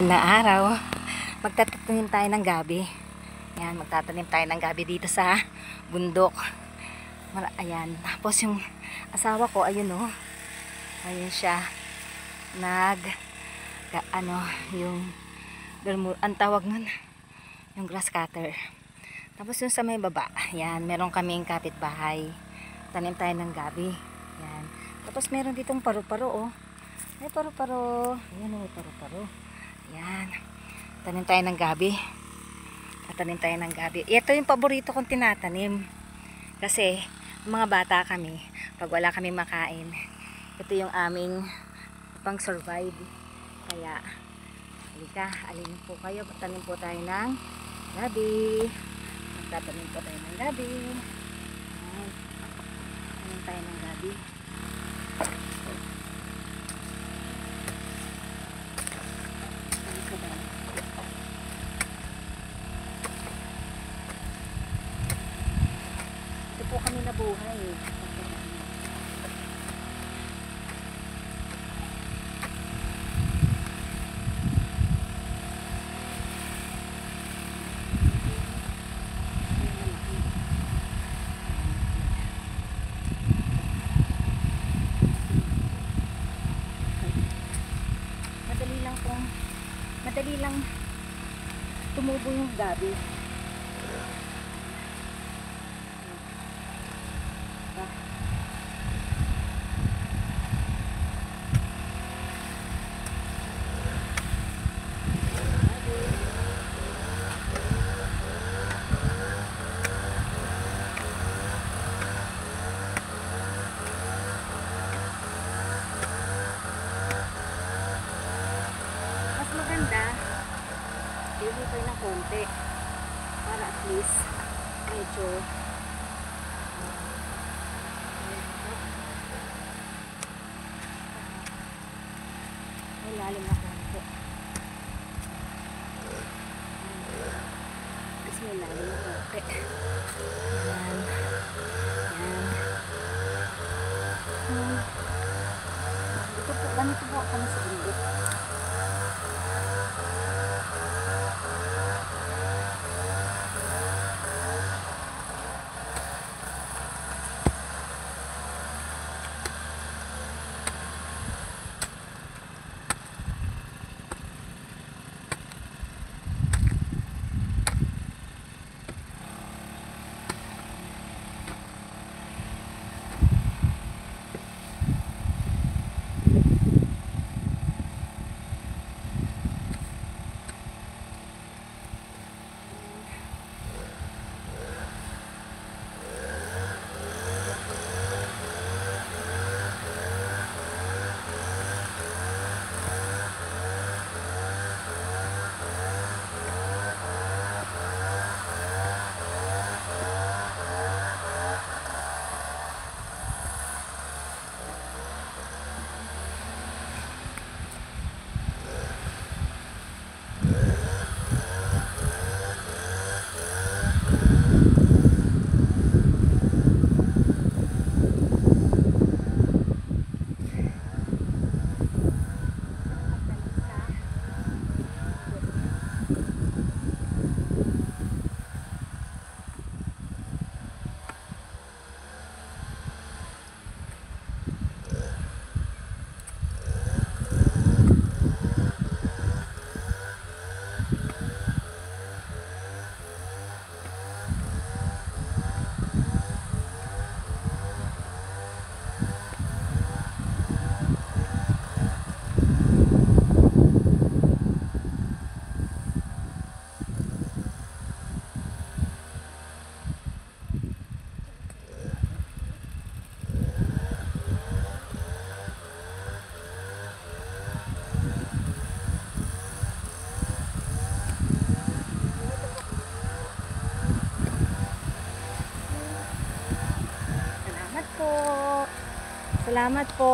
Na araw, magtatanim tayo ng gabi. Yan, magtatanim tayo ng gabi dito sa bundok. Ayan, tapos yung asawa ko, ayun oh. Ayun siya. Yung ang tawag nun, yung grass cutter. Tapos yung sa may baba, yan, meron kaming kapitbahay. Tanim tayo ng gabi. Yan. Tapos meron ditong paru-paro oh. May paru-paro. Ayan, may paru-paro. Yan. Tanim tayo ng gabi. Tatanim tayo ng gabi. Ito yung paborito kong tinatanim. Kasi, mga bata kami, pag wala kami makain, ito yung aming pang survive. Kaya, halika, alin po kayo. Tanim po tayo ng gabi. Magtatanim po tayo ng gabi. Yan. Tanim tayo ng gabi. Ito po kami nabuhay. Madali lang tumubo yung gabi. Mas maganda ilipay ng konti para at least medyo may lalim na konti. Tapos may lalim na konti. Yan. Yan. Ito po, ganito po kami sa bundok. Salamat po.